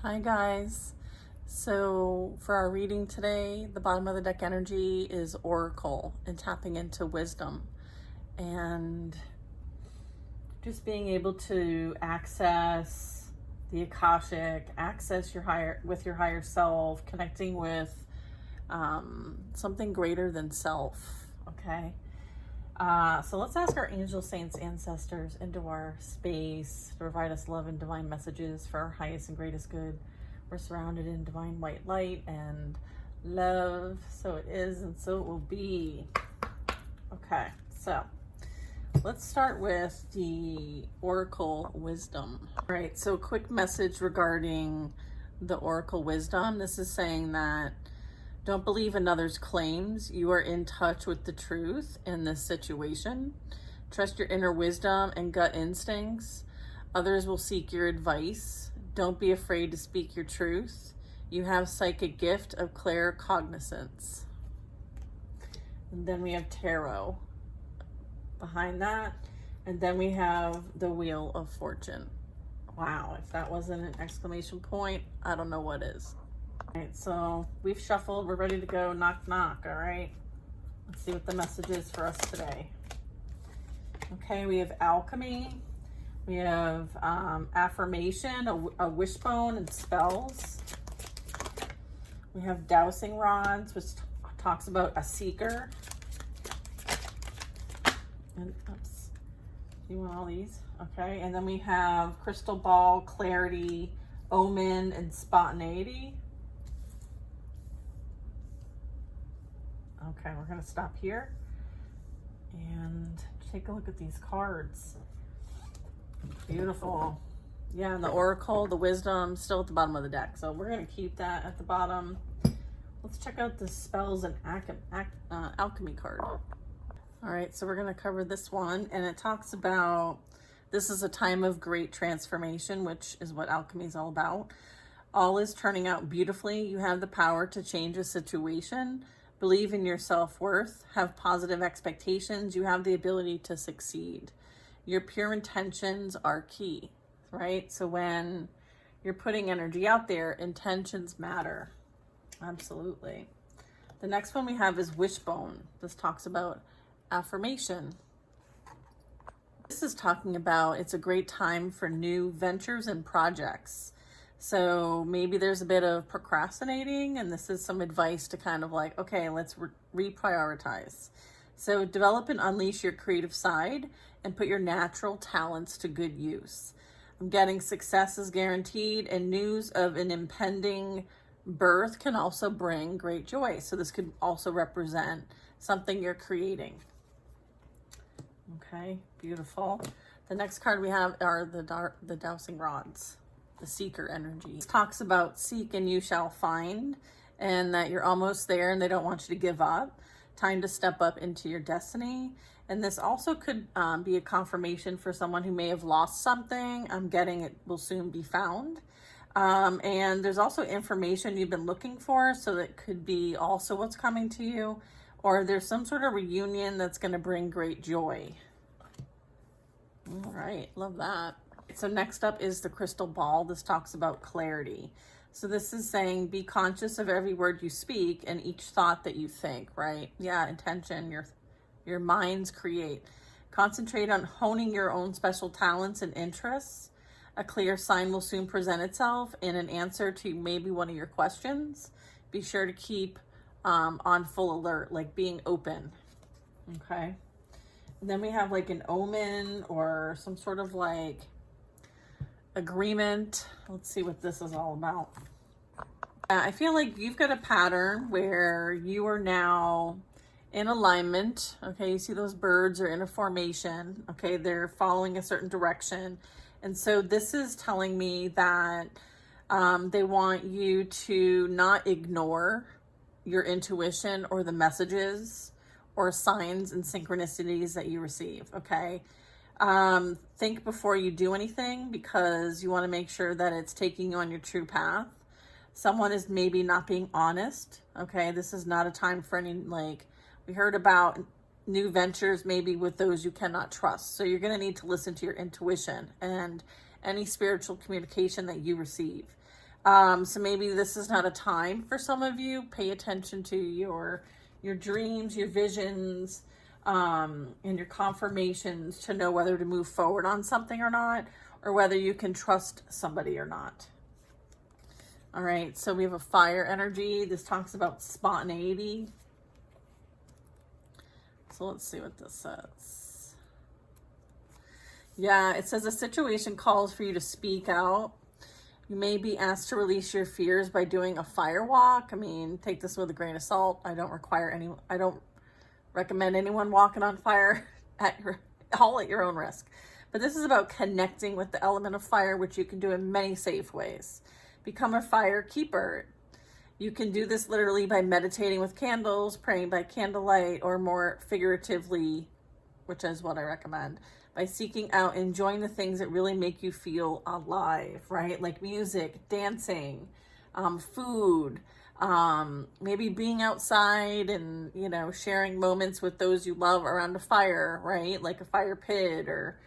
Hi guys. So for our reading today, the bottom of the deck energy is Oracle and tapping into wisdom and just being able to access the Akashic, access your higher self, connecting with something greater than self. Okay. So let's ask our angel saints, ancestors into our space to provide us love and divine messages for our highest and greatest good. We're surrounded in divine white light and love. So it is and so it will be. Okay, so let's start with the Oracle Wisdom. All right, so a quick message regarding the Oracle Wisdom. This is saying that don't believe another's claims. You are in touch with the truth in this situation. Trust your inner wisdom and gut instincts. Others will seek your advice. Don't be afraid to speak your truth. You have psychic gift of claircognizance. And then we have tarot behind that. And then we have the Wheel of Fortune. Wow, if that wasn't an exclamation point, I don't know what is. All right, so we've shuffled. We're ready to go. Knock, knock. All right. Let's see what the message is for us today. Okay, we have Alchemy. We have affirmation, a wishbone, and spells. We have dowsing rods, which talks about a seeker. And oops, you want all these? Okay, and then we have crystal ball, clarity, omen, and spontaneity. Okay, we're gonna stop here and take a look at these cards. Beautiful. Yeah, and the Oracle, the Wisdom, still at the bottom of the deck. So we're gonna keep that at the bottom. Let's check out the spells and alchemy card. All right, so we're gonna cover this one, and it talks about this is a time of great transformation, which is what alchemy is all about. All is turning out beautifully. You have the power to change a situation. Believe in your self-worth, have positive expectations. You have the ability to succeed. Your pure intentions are key, right? So when you're putting energy out there, intentions matter. Absolutely. The next one we have is Wishbone. This talks about affirmation. This is talking about it's a great time for new ventures and projects. So maybe there's a bit of procrastinating, and this is some advice to kind of like, okay, let's reprioritize. So develop and unleash your creative side and put your natural talents to good use. I'm getting success is guaranteed, and news of an impending birth can also bring great joy. So this could also represent something you're creating. Okay, beautiful. The next card we have are the dowsing rods. The seeker energy. It talks about seek and you shall find, and that you're almost there and they don't want you to give up. Time to step up into your destiny. And this also could be a confirmation for someone who may have lost something. I'm getting it will soon be found. And there's also information you've been looking for, so that could be also what's coming to you, or there's some sort of reunion that's going to bring great joy. All right, love that. So next up is the crystal ball. This talks about clarity. So this is saying be conscious of every word you speak and each thought that you think, right? Yeah, intention, your minds create. Concentrate on honing your own special talents and interests. A clear sign will soon present itself in an answer to maybe one of your questions. Be sure to keep on full alert, like being open. Okay. And then we have like an omen or some sort of like agreement. Let's see what this is all about. I feel like you've got a pattern where you are now in alignment. Okay, you see those birds are in a formation. Okay, they're following a certain direction. And so this is telling me that they want you to not ignore your intuition or the messages or signs and synchronicities that you receive. Okay. Think before you do anything, because you want to make sure that it's taking you on your true path. Someone is maybe not being honest. Okay. This is not a time for any, like we heard about new ventures, maybe with those you cannot trust. So you're going to need to listen to your intuition and any spiritual communication that you receive. So maybe this is not a time for some of you. Pay attention to your dreams, your visions, and your confirmations to know whether to move forward on something or not, or whether you can trust somebody or not. All right, so we have a fire energy. This talks about spontaneity. So let's see what this says. Yeah, it says a situation calls for you to speak out. You may be asked to release your fears by doing a fire walk. I mean, take this with a grain of salt. I don't recommend anyone walking on fire all at your own risk. But this is about connecting with the element of fire, which you can do in many safe ways. Become a fire keeper. You can do this literally by meditating with candles, praying by candlelight, or more figuratively, which is what I recommend, by seeking out, enjoying the things that really make you feel alive, right? Like music, dancing, food, maybe being outside and, you know, sharing moments with those you love around a fire, right? Like a fire pit, or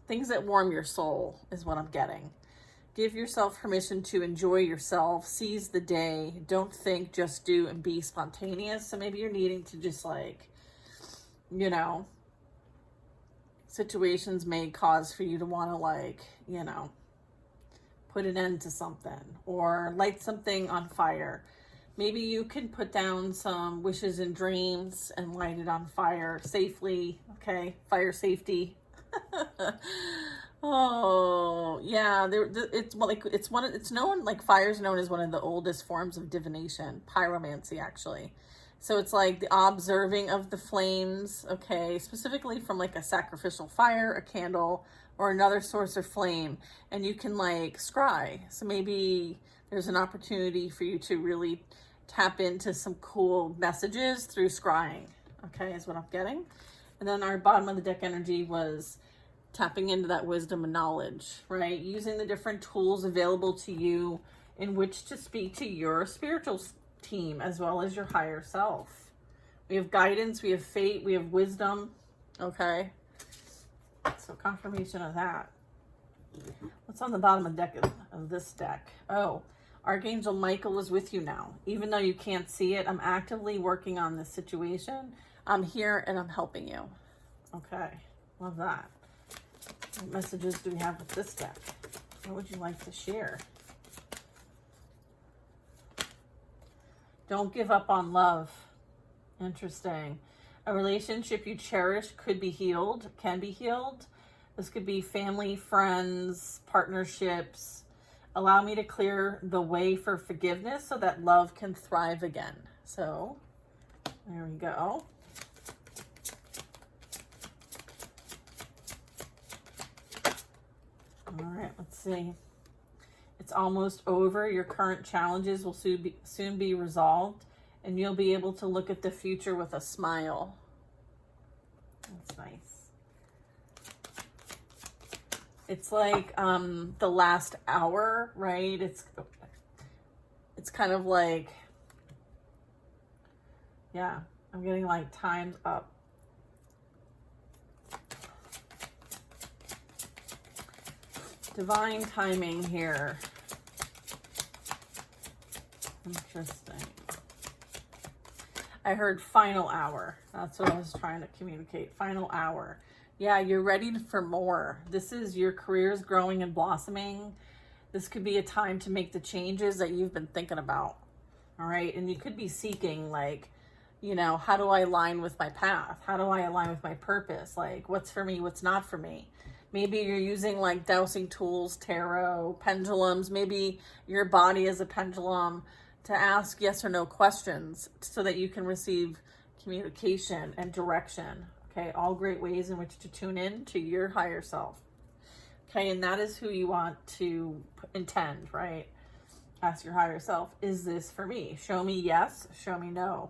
things that warm your soul is what I'm getting. Give yourself permission to enjoy yourself, seize the day, don't think, just do, and be spontaneous. So maybe you're needing to just, like, you know, situations may cause for you to want to, like, you know, put an end to something or light something on fire. Maybe you can put down some wishes and dreams and light it on fire safely. Okay, fire safety. Oh yeah, it's known, like, fire is known as one of the oldest forms of divination, pyromancy actually. So it's like the observing of the flames, okay, specifically from like a sacrificial fire, a candle, or another source of flame, and you can, like, scry. So maybe there's an opportunity for you to really tap into some cool messages through scrying, okay, is what I'm getting. And then our bottom of the deck energy was tapping into that wisdom and knowledge, right? Using the different tools available to you in which to speak to your spiritual team as well as your higher self. We have guidance, we have fate, we have wisdom, okay? So confirmation of that. What's on the bottom of the deck of this deck? Oh, Archangel Michael is with you now. Even though you can't see it, I'm actively working on this situation. I'm here and I'm helping you. Okay, love that. What messages do we have with this deck? What would you like to share? Don't give up on love. Interesting. A relationship you cherish could be healed, can be healed. This could be family, friends, partnerships. Allow me to clear the way for forgiveness so that love can thrive again. So, there we go. All right, let's see. It's almost over. Your current challenges will soon be resolved, and you'll be able to look at the future with a smile. That's nice. It's like the last hour, right? It's kind of like, yeah, I'm getting like time's up. Divine timing here. Interesting. I heard final hour. That's what I was trying to communicate. Final hour. Yeah, you're ready for more. This is your career's growing and blossoming. This could be a time to make the changes that you've been thinking about. All right. And you could be seeking, like, you know, how do I align with my path? How do I align with my purpose? Like, what's for me? What's not for me? Maybe you're using, like, dowsing tools, tarot, pendulums. Maybe your body is a pendulum to ask yes or no questions so that you can receive communication and direction. Okay, all great ways in which to tune in to your higher self. Okay, and that is who you want to intend, right? Ask your higher self, is this for me? Show me yes, show me no.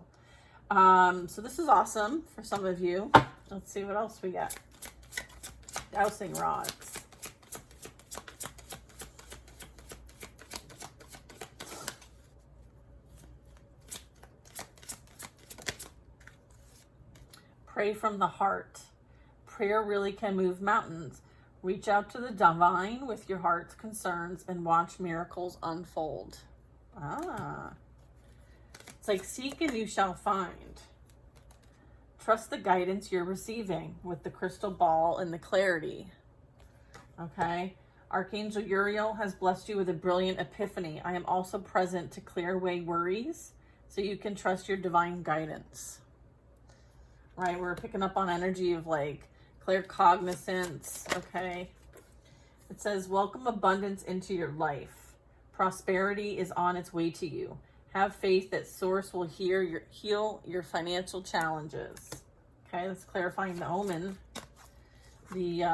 So this is awesome for some of you. Let's see what else we got. Dowsing rods. Pray from the heart. Prayer really can move mountains. Reach out to the divine with your heart's concerns and watch miracles unfold. Ah. It's like, seek and you shall find. Trust the guidance you're receiving with the crystal ball and the clarity. Okay. Archangel Uriel has blessed you with a brilliant epiphany. I am also present to clear away worries so you can trust your divine guidance. Right? We're picking up on energy of like clear cognizance. Okay. It says, welcome abundance into your life. Prosperity is on its way to you. Have faith that Source will heal your financial challenges. Okay, that's clarifying the omen. The,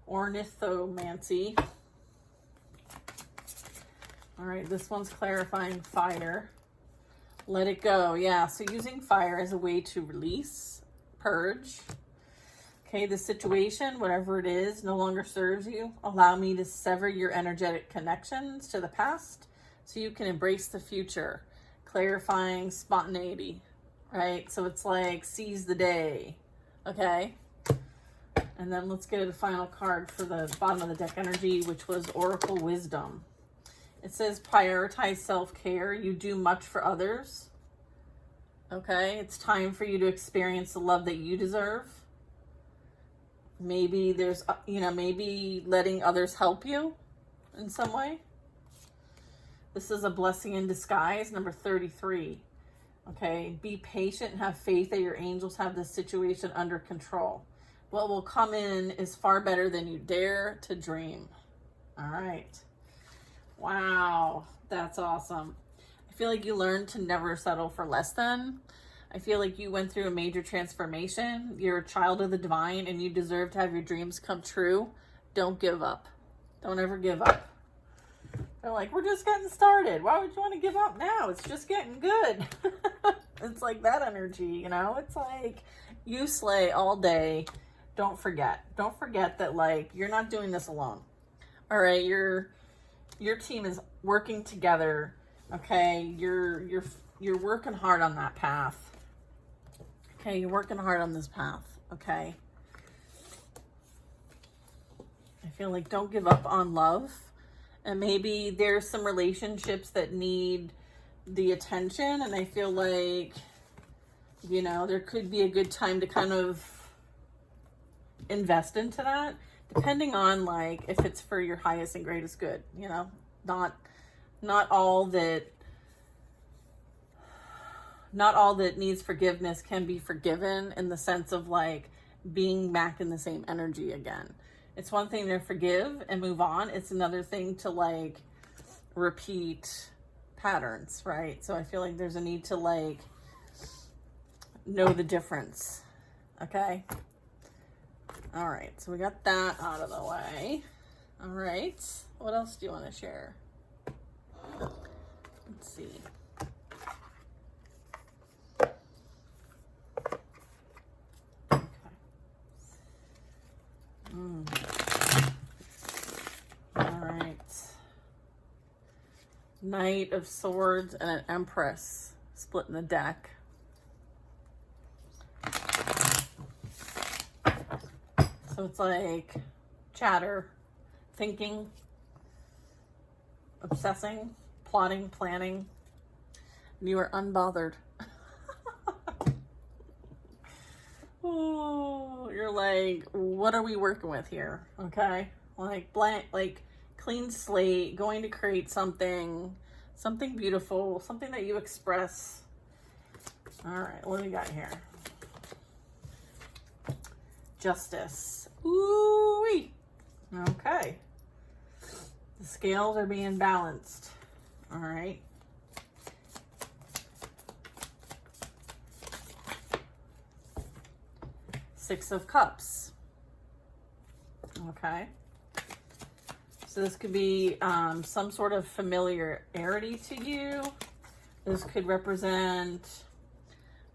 ornithomancy. All right, this one's clarifying fire. Let it go. Yeah, so using fire as a way to release, purge. Okay, the situation, whatever it is, no longer serves you. Allow me to sever your energetic connections to the past so you can embrace the future. Clarifying spontaneity, right? So it's like, seize the day, okay? And then let's get a final card for the bottom of the deck energy, which was Oracle Wisdom. It says, prioritize self-care. You do much for others. Okay, it's time for you to experience the love that you deserve. Maybe there's, maybe letting others help you in some way. This is a blessing in disguise, number 33. Okay, be patient and have faith that your angels have this situation under control. What will come in is far better than you dare to dream. All right. Wow, that's awesome. I feel like you learned to never settle for less than. I feel like you went through a major transformation. You're a child of the divine and you deserve to have your dreams come true. Don't give up. Don't ever give up. They're like, we're just getting started. Why would you want to give up now? It's just getting good. It's like that energy, It's like, you slay all day. Don't forget. Don't forget that, like, you're not doing this alone. All right, your team is working together. Okay, you're working hard on that path. Okay, you're working hard on this path. Okay. I feel like don't give up on love. And maybe there's some relationships that need the attention. And I feel like, there could be a good time to kind of invest into that. Depending on, like, if it's for your highest and greatest good. Not all that needs forgiveness can be forgiven, in the sense of like being back in the same energy again. It's one thing to forgive and move on. It's another thing to like repeat patterns, right? So I feel like there's a need to like know the difference. Okay. All right. So we got that out of the way. All right. What else do you want to share? Let's see. All right. Knight of Swords and an Empress splitting the deck. So it's like chatter, thinking, obsessing, plotting, planning. You are unbothered. Oh, you're like, what are we working with here? Okay, like blank, like clean slate, going to create something beautiful, something that you express. All right, what do we got here? Justice. Ooh-wee. Okay. The scales are being balanced. All right. Six of Cups. Okay. So this could be some sort of familiarity to you. This could represent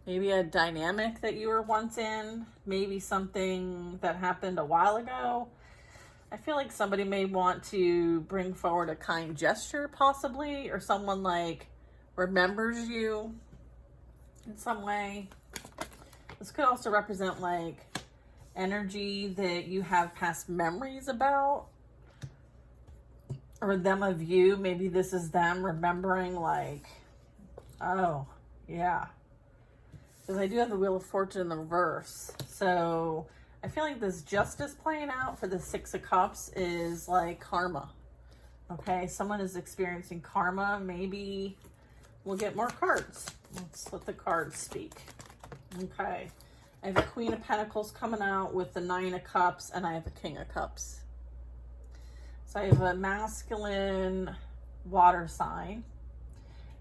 maybe a dynamic that you were once in, maybe something that happened a while ago. I feel like somebody may want to bring forward a kind gesture possibly, or someone like remembers you in some way. This could also represent like energy that you have past memories about, or them of you. Maybe this is them remembering like, oh, yeah. Because I do have the Wheel of Fortune in the reverse. So I feel like this justice playing out for the Six of Cups is like karma. Okay, someone is experiencing karma. Maybe we'll get more cards. Let's let the cards speak. Okay, I have a Queen of Pentacles coming out with the Nine of Cups, and I have a King of Cups. So I have a masculine water sign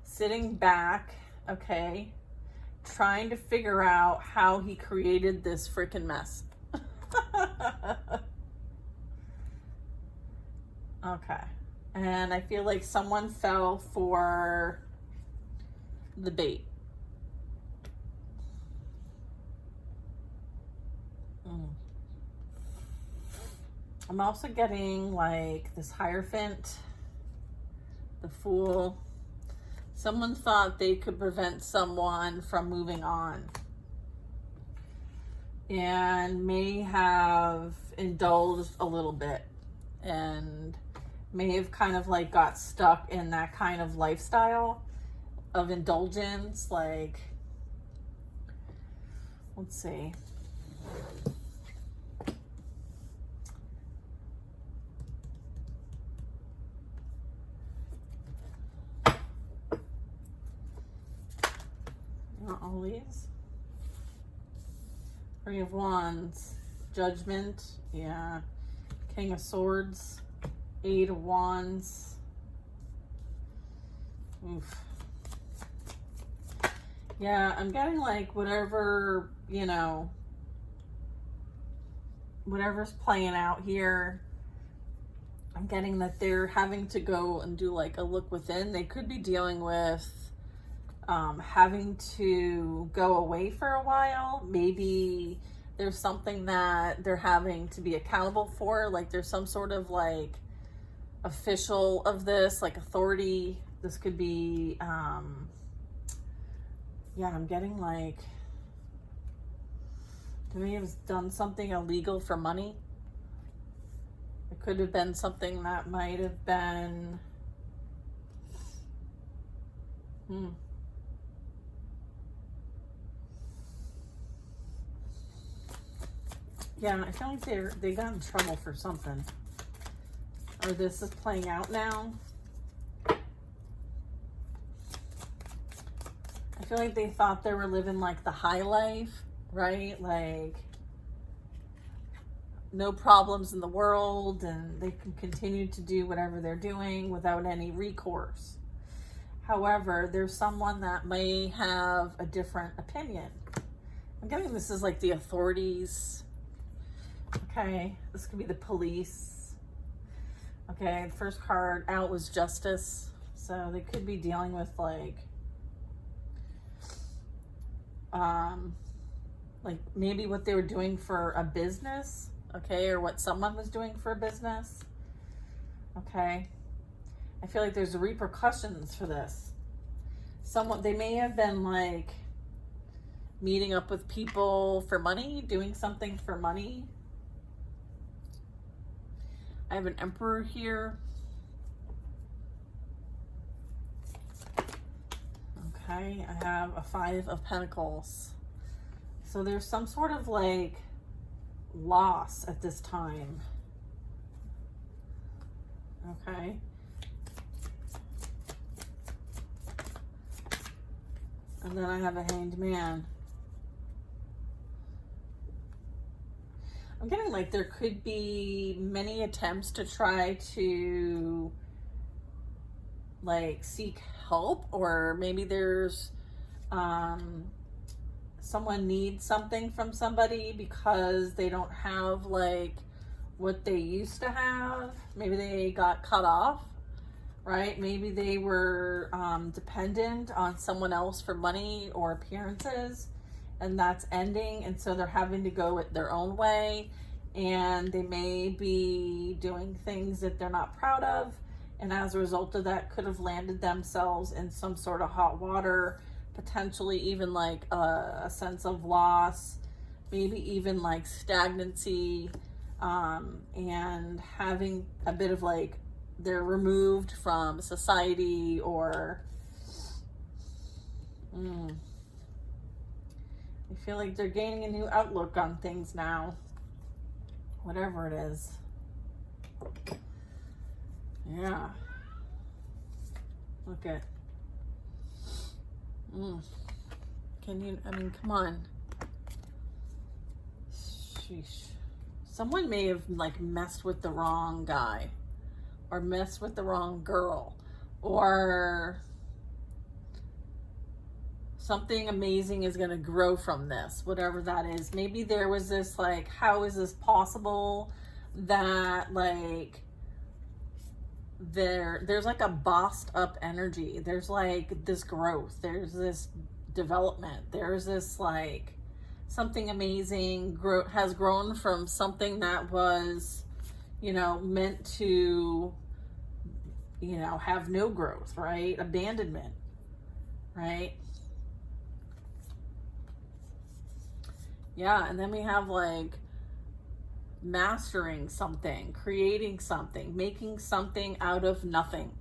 sitting back, okay, trying to figure out how he created this freaking mess. Okay. And I feel like someone fell for the bait. I'm also getting like this Hierophant, the Fool. Someone thought they could prevent someone from moving on and may have indulged a little bit and may have kind of like got stuck in that kind of lifestyle of indulgence. Like, let's see. Not all these. Three of Wands, Judgment, yeah. King of Swords, Eight of Wands. Oof. Yeah, I'm getting like whatever, you know, whatever's playing out here. I'm getting that they're having to go and do like a look within. They could be dealing with having to go away for a while. Maybe there's something that they're having to be accountable for. Like there's some sort of like official of this, like authority. This could be, yeah, I'm getting like, they may have done something illegal for money. It could have been something that might have been, yeah, I feel like they got in trouble for something. Or this is playing out now. I feel like they thought they were living like the high life, right? Like no problems in the world, and they can continue to do whatever they're doing without any recourse. However, there's someone that may have a different opinion. I'm getting this is like the authorities. Okay, this could be the police. Okay, the first card out was Justice. So they could be dealing with like maybe what they were doing for a business, okay, or what someone was doing for a business. Okay, I feel like there's repercussions for this. They may have been like meeting up with people for money, doing something for money. I have an Emperor here. Okay, I have a Five of Pentacles. So there's some sort of like loss at this time. Okay. And then I have a Hanged Man. I'm getting like there could be many attempts to try to like seek help, or maybe there's someone needs something from somebody because they don't have like what they used to have. Maybe they got cut off, right? Maybe they were dependent on someone else for money or appearances, and that's ending, and so they're having to go it their own way, and they may be doing things that they're not proud of, and as a result of that could have landed themselves in some sort of hot water, potentially even like a sense of loss, maybe even like stagnancy, and having a bit of like they're removed from society, or I feel like they're gaining a new outlook on things now, whatever it is. Yeah, look at can you, I mean, come on. Sheesh. Someone may have like messed with the wrong guy, or messed with the wrong girl, or something amazing is going to grow from this, whatever that is. Maybe there was this like, how is this possible that like there's like a bossed up energy, there's like this growth, there's this development, there's this like something amazing has grown from something that was, you know, meant to, you know, have no growth, right? Abandonment, right? Yeah, and then we have like mastering something, creating something, making something out of nothing.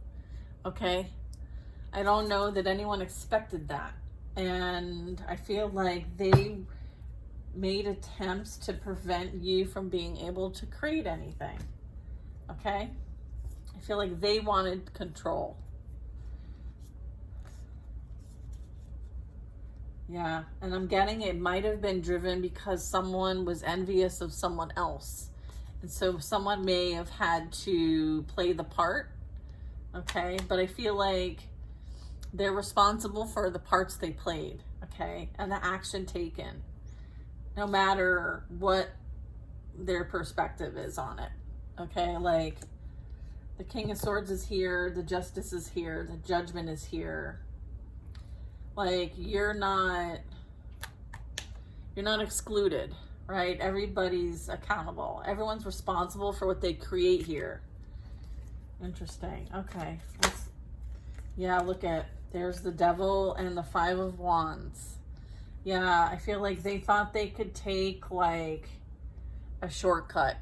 Okay? I don't know that anyone expected that. And I feel like they made attempts to prevent you from being able to create anything. Okay? I feel like they wanted control. Yeah, and I'm getting it might have been driven because someone was envious of someone else. And so someone may have had to play the part, okay? But I feel like they're responsible for the parts they played, okay? And the action taken, no matter what their perspective is on it, okay? Like, the King of Swords is here, the Justice is here, the Judgment is here. Like, you're not excluded, right? Everybody's accountable. Everyone's responsible for what they create here. Interesting. Okay. Yeah, look at, there's the Devil and the Five of Wands. Yeah, I feel like they thought they could take like a shortcut.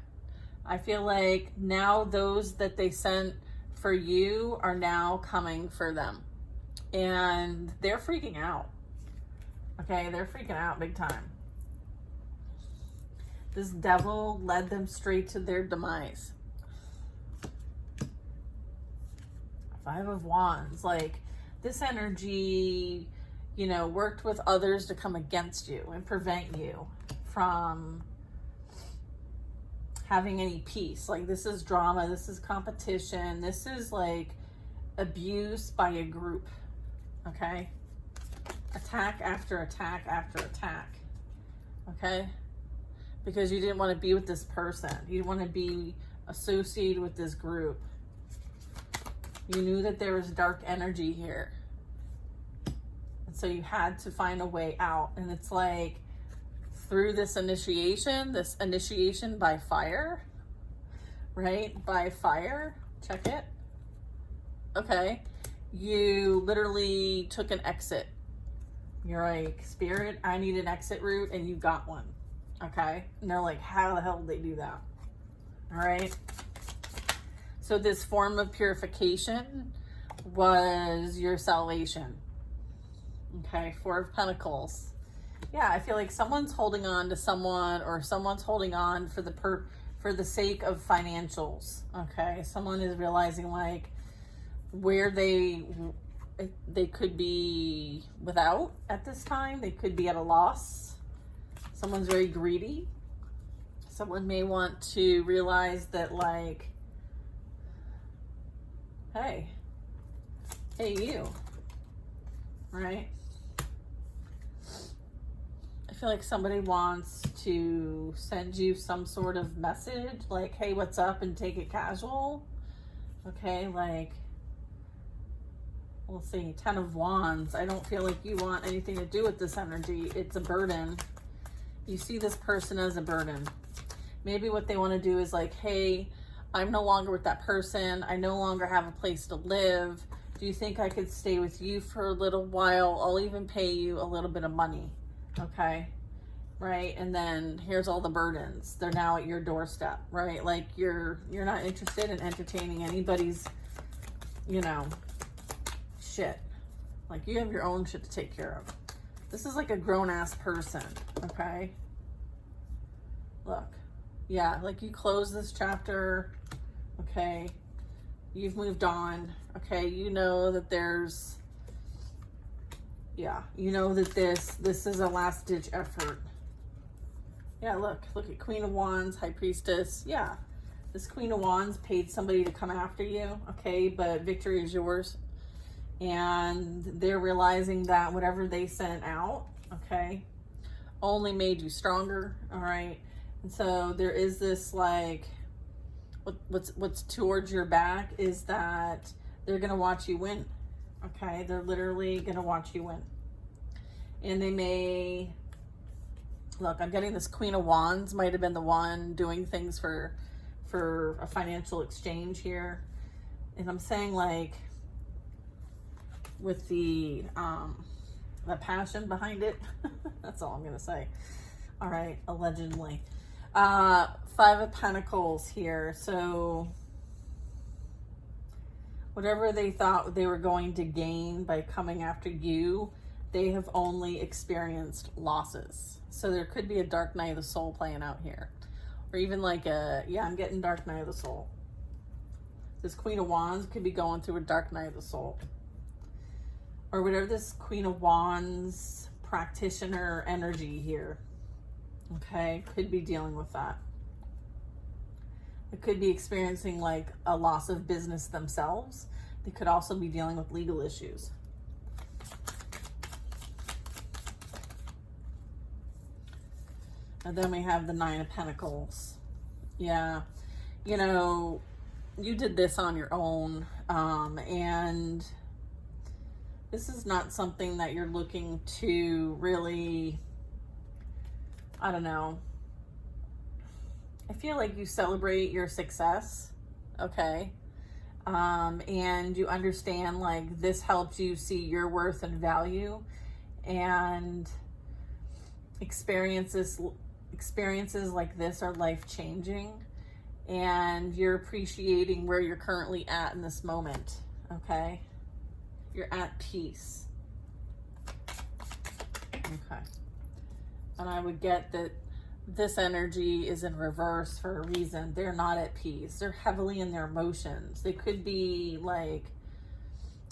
I feel like now those that they sent for you are now coming for them. And they're freaking out. Okay, they're freaking out big time. This devil led them straight to their demise. Five of Wands. Like, this energy, you know, worked with others to come against you and prevent you from having any peace. Like, this is drama. This is competition. This is like abuse by a group. Okay, attack after attack after attack. Okay, because you didn't want to be with this person, you didn't want to be associated with this group. You knew that there was dark energy here, and so you had to find a way out. And it's like through this initiation by fire, right? By fire. Check it. Okay. You literally took an exit. You're like, Spirit, I need an exit route, and you got one. Okay? And they're like, how the hell did they do that? All right? So this form of purification was your salvation. Okay? Four of Pentacles. Yeah, I feel like someone's holding on to someone, or someone's holding on for the sake of financials. Okay? Someone is realizing like where they could be without at this time. They could be at a loss. Someone's very greedy. Someone may want to realize that like, hey you, right? I feel like somebody wants to send you some sort of message like, hey, what's up, and take it casual. Okay, like, we'll see. 10 of Wands. I don't feel like you want anything to do with this energy. It's a burden. You see this person as a burden. Maybe what they want to do is like, hey, I'm no longer with that person. I no longer have a place to live. Do you think I could stay with you for a little while? I'll even pay you a little bit of money. Okay. right? And then here's all the burdens. They're now at your doorstep, right? Like you're not interested in entertaining anybody's, you know, shit. Like you have your own shit to take care of. This is like a grown-ass person, okay? Look. Yeah, like you close this chapter, okay? You've moved on, okay? You know that there's, yeah, you know that this is a last-ditch effort. Yeah, look at Queen of Wands, High Priestess. Yeah, this Queen of Wands paid somebody to come after you, okay? But victory is yours. And they're realizing that whatever they sent out, okay, only made you stronger, all right? And so there is this, like, what's towards your back is that they're going to watch you win, okay? They're literally going to watch you win. And they may, look, I'm getting this Queen of Wands might have been the one doing things for a financial exchange here. And I'm saying, like, with the passion behind it. That's all I'm gonna say. All right, allegedly. 5 of Pentacles here. So whatever they thought they were going to gain by coming after you, they have only experienced losses. So there could be a dark night of the soul playing out here. Or even like I'm getting dark night of the soul. This Queen of Wands could be going through a dark night of the soul. Or whatever this Queen of Wands practitioner energy here, okay, could be dealing with that. It could be experiencing like a loss of business themselves. They could also be dealing with legal issues. And then we have the 9 of Pentacles. Yeah, you know, you did this on your own, and this is not something that you're looking to really, I don't know. I feel like you celebrate your success, okay? And you understand, like, this helps you see your worth and value, and experiences like this are life-changing, and you're appreciating where you're currently at in this moment, okay? You're at peace. Okay. And I would get that this energy is in reverse for a reason. They're not at peace. They're heavily in their emotions. They could be like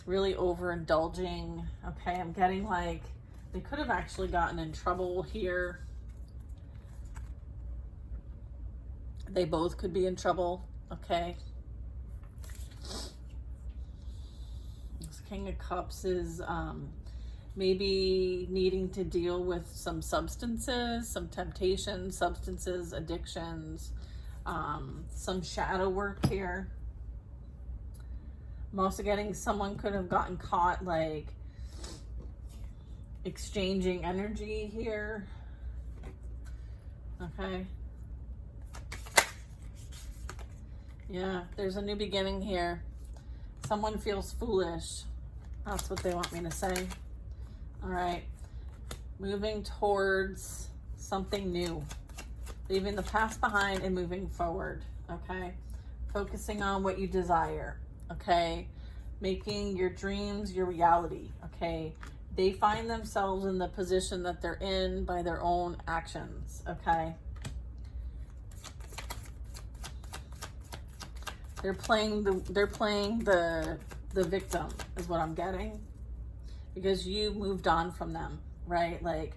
really overindulging. Okay, I'm getting like they could have actually gotten in trouble here. They both could be in trouble. Okay. King of Cups is maybe needing to deal with some substances, some temptations, substances, addictions, some shadow work here. I'm also getting someone could have gotten caught like exchanging energy here. Okay. Yeah, there's a new beginning here. Someone feels foolish. That's what they want me to say. All right. Moving towards something new. Leaving the past behind and moving forward. Okay. Focusing on what you desire. Okay. Making your dreams your reality. Okay. They find themselves in the position that they're in by their own actions. Okay. They're playing the victim is what I'm getting, because you moved on from them, right? Like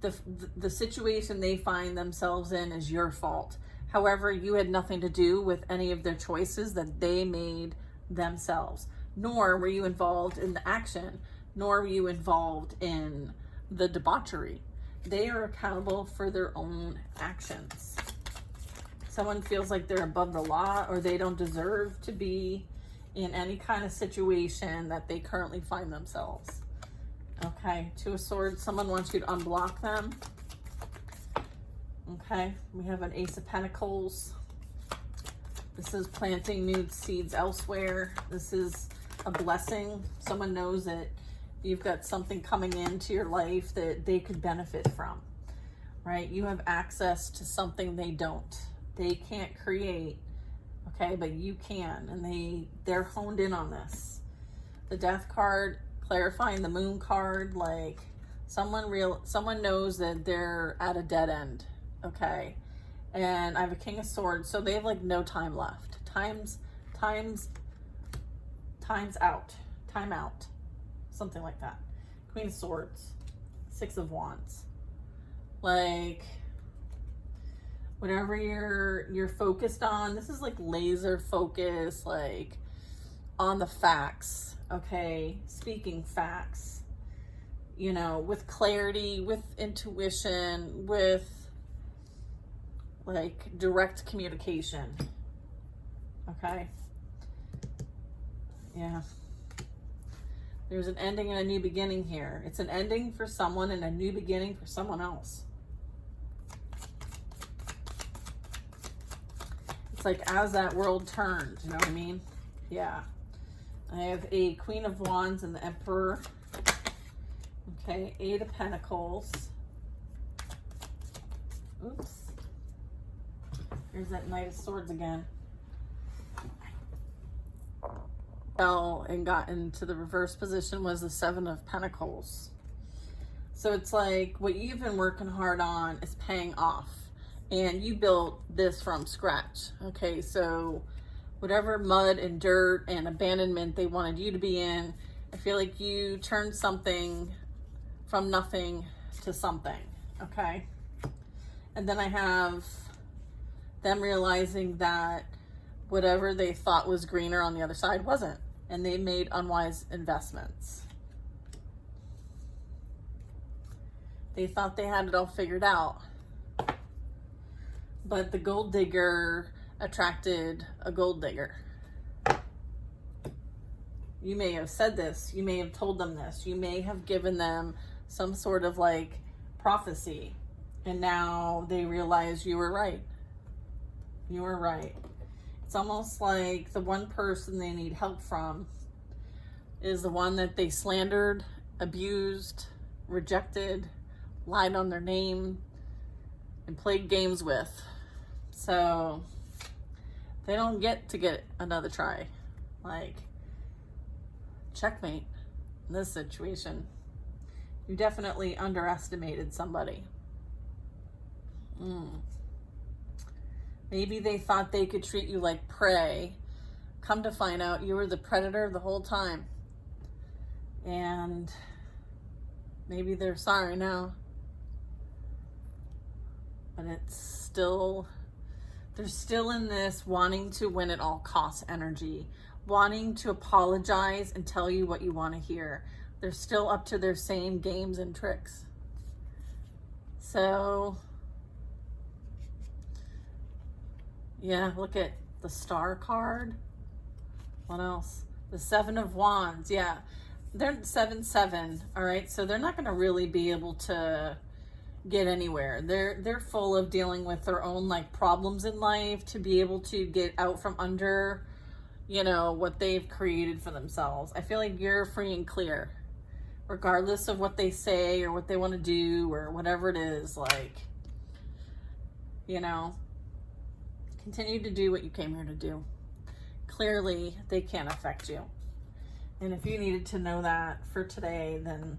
the situation they find themselves in is your fault. However, you had nothing to do with any of their choices that they made themselves, nor were you involved in the action, nor were you involved in the debauchery. They are accountable for their own actions. Someone feels like they're above the law, or they don't deserve to be in any kind of situation that they currently find themselves. Okay, 2 of Swords, someone wants you to unblock them. Okay, we have an Ace of Pentacles. This is planting new seeds elsewhere. This is a blessing. Someone knows that you've got something coming into your life that they could benefit from. right? You have access to something they don't. They can't create, okay, but you can, and they're honed in on this. The Death card clarifying the Moon card, like someone knows that they're at a dead end, okay? And I have a King of Swords, so they have like no time left. Time's out. Time out. Something like that. Queen of Swords. Six of Wands. Like, whatever you're focused on, this is like laser focus, like on the facts, okay? Speaking facts, you know, with clarity, with intuition, with like direct communication, okay? Yeah. There's an ending and a new beginning here. It's an ending for someone and a new beginning for someone else. It's like as that world turned, you know what I mean? Yeah. I have a Queen of Wands and the Emperor. Okay, Eight of Pentacles. Oops. Here's that Knight of Swords again. Fell and got into the reverse position was the Seven of Pentacles. So it's like what you've been working hard on is paying off. And you built this from scratch. Okay, so whatever mud and dirt and abandonment they wanted you to be in, I feel like you turned something from nothing to something, okay? And then I have them realizing that whatever they thought was greener on the other side wasn't, and they made unwise investments. They thought they had it all figured out, but the gold digger attracted a gold digger. You may have said this, you may have told them this, you may have given them some sort of like prophecy, and now they realize you were right. You were right. It's almost like the one person they need help from is the one that they slandered, abused, rejected, lied on their name, and played games with. So they don't get to get another try. Like, checkmate in this situation. You definitely underestimated somebody. Maybe they thought they could treat you like prey. Come to find out you were the predator the whole time. And maybe they're sorry now. But it's still, they're still in this wanting to win at all costs energy. Wanting to apologize and tell you what you want to hear. They're still up to their same games and tricks. So, yeah, look at the Star card. What else? The Seven of Wands. Yeah, they're 7-7. All right, so they're not going to really be able to get anywhere. They're full of dealing with their own like problems in life to be able to get out from under, you know, what they've created for themselves. I feel like you're free and clear, regardless of what they say or what they want to do or whatever it is. Like, you know, continue to do what you came here to do. Clearly, they can't affect you. And if you needed to know that for today, then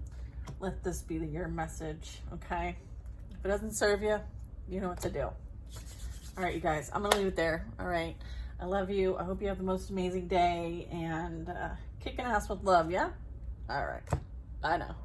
let this be your message, okay? If it doesn't serve you, you know what to do. All right, you guys, I'm gonna leave it there. All right, I love you. I hope you have the most amazing day, and kicking ass with love, yeah? All right, bye now.